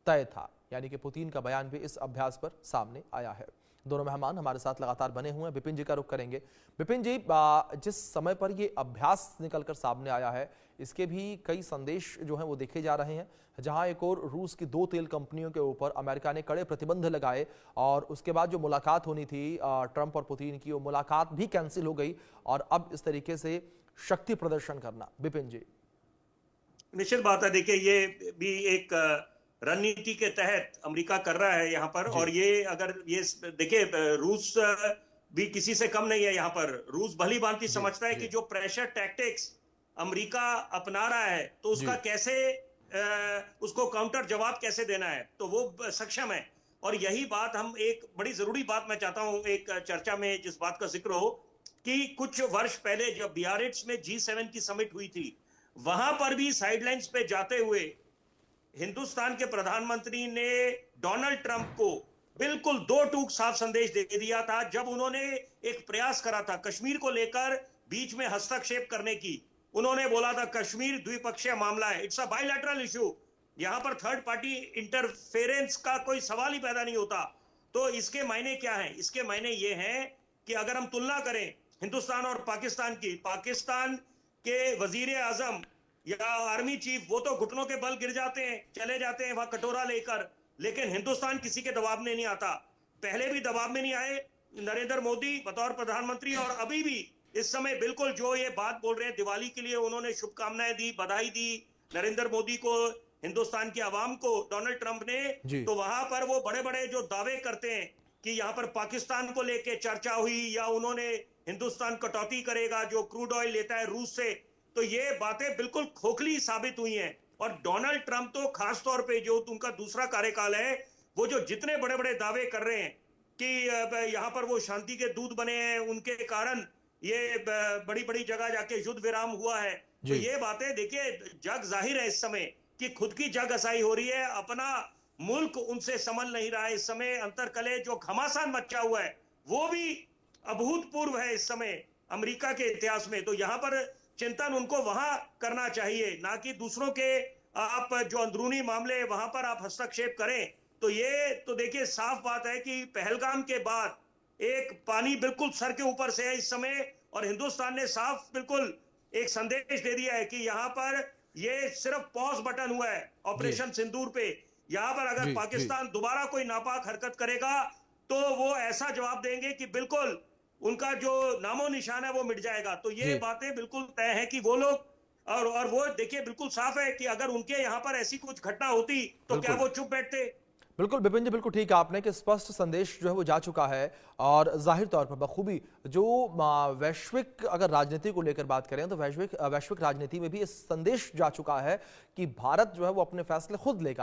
तय था। यानी कि पुतिन का बयान भी इस अभ्यास पर सामने आया है। दोनों मेहमान हमारे साथ लगातार बने हुए हैं। विपिन जी का रुख करेंगे। विपिन जी, जिस समय पर ये अभ्यास निकलकर सामने आया है, इसके भी कई संदेश जो हैं वो देखे जा रहे हैं। जहां एक और रूस की 2 तेल कंपनियों के ऊपर अमेरिका ने कड़े प्रतिबंध लगाए और उसके बाद जो मुलाकात होनी थी ट्रंप और पुतिन की, वो मुलाकात भी कैंसिल हो गई और अब इस तरीके से शक्ति प्रदर्शन करना। विपिन जी, निश्चित बात है। देखिए, ये भी एक रणनीति के तहत अमेरिका कर रहा है यहाँ पर। और ये अगर ये देखिए, रूस भी किसी से कम नहीं है यहाँ पर। रूस भली भांति समझता है कि जो प्रेशर टैक्टिक्स अमेरिका अपना रहा है तो उसका कैसे उसको काउंटर जवाब कैसे देना है, तो वो सक्षम है। और यही बात हम, एक बड़ी जरूरी बात मैं चाहता हूं एक चर्चा में जिस बात का जिक्र हो, कि कुछ वर्ष पहले जब बियारिट्ज में G7 की समिट हुई थी, वहां पर भी साइडलाइंस पे जाते हुए हिंदुस्तान के प्रधानमंत्री ने डोनाल्ड ट्रंप को बिल्कुल दो टूक साफ संदेश दे दिया था। जब उन्होंने एक प्रयास करा था कश्मीर को लेकर बीच में हस्तक्षेप करने की, उन्होंने बोला था कश्मीर द्विपक्षीय मामला है, इट्स अ बायलैटरल इशू, यहां पर थर्ड पार्टी इंटरफेरेंस का कोई सवाल ही पैदा नहीं होता। तो इसके मायने क्या है? इसके मायने ये हैं कि अगर हम तुलना करें हिंदुस्तान और पाकिस्तान की, पाकिस्तान के वजीर आजम या आर्मी चीफ वो तो घुटनों के बल गिर जाते हैं, चले जाते हैं वहां कटोरा लेकर, लेकिन हिंदुस्तान किसी के दबाव में नहीं आता। पहले भी दबाव में नहीं आए नरेंद्र मोदी बतौर प्रधानमंत्री, और अभी भी इस समय बिल्कुल जो ये बात बोल रहे हैं, दिवाली के लिए उन्होंने शुभकामनाएं दी, बधाई दी नरेंद्र मोदी को, हिंदुस्तान की आवाम को, डोनाल्ड ट्रंप ने। तो वहां पर वो बड़े बड़े जो दावे करते हैं कि यहाँ पर पाकिस्तान को लेके चर्चा हुई या उन्होंने हिंदुस्तान कटौती करेगा जो क्रूड ऑयल लेता है रूस से, तो ये बातें बिल्कुल खोखली साबित हुई हैं। और डोनाल्ड ट्रंप तो खास तौर पे जो उनका दूसरा कार्यकाल है, वो जो जितने बड़े बड़े दावे कर रहे हैं कि यहाँ पर वो शांति के दूत बने हैं, उनके कारण ये बड़ी बड़ी जगह जाके युद्ध विराम हुआ है, तो ये बातें देखिए, जग जाहिर है इस समय कि खुद की जग असाई हो रही है, अपना मुल्क उनसे संभल नहीं रहा है इस समय। अंतरकले जो घमासान मचा हुआ है वो भी अभूतपूर्व है इस समय अमेरिका के इतिहास में। तो यहाँ पर चिंतन उनको वहां करना चाहिए, ना कि दूसरों के आप जो अंदरूनी मामले वहां पर आप हस्तक्षेप करें। तो ये तो देखिए साफ बात है कि पहलगाम के बाद एक पानी बिल्कुल सर के ऊपर से है इस समय, और हिंदुस्तान ने साफ बिल्कुल एक संदेश दे दिया है कि यहाँ पर ये सिर्फ पॉज बटन हुआ है ऑपरेशन सिंदूर पे। यहाँ पर अगर पाकिस्तान दोबारा कोई नापाक हरकत करेगा तो वो ऐसा जवाब देंगे कि बिल्कुल उनका जो नामो निशान है वो मिट जाएगा। तो ये बातें बिल्कुल तय है कि वो लोग, और वो देखिए बिल्कुल साफ है कि अगर उनके यहाँ पर ऐसी कुछ घटना होती तो क्या वो चुप बैठते? बिल्कुल विपिन जी, बिल्कुल ठीक है आपने कि स्पष्ट संदेश जो है वो जा चुका है। और जाहिर तौर पर बखूबी जो वैश्विक अगर राजनीति को लेकर बात करें तो वैश्विक राजनीति में भी इस संदेश जा चुका है कि भारत जो है वो अपने फैसले खुद लेगा।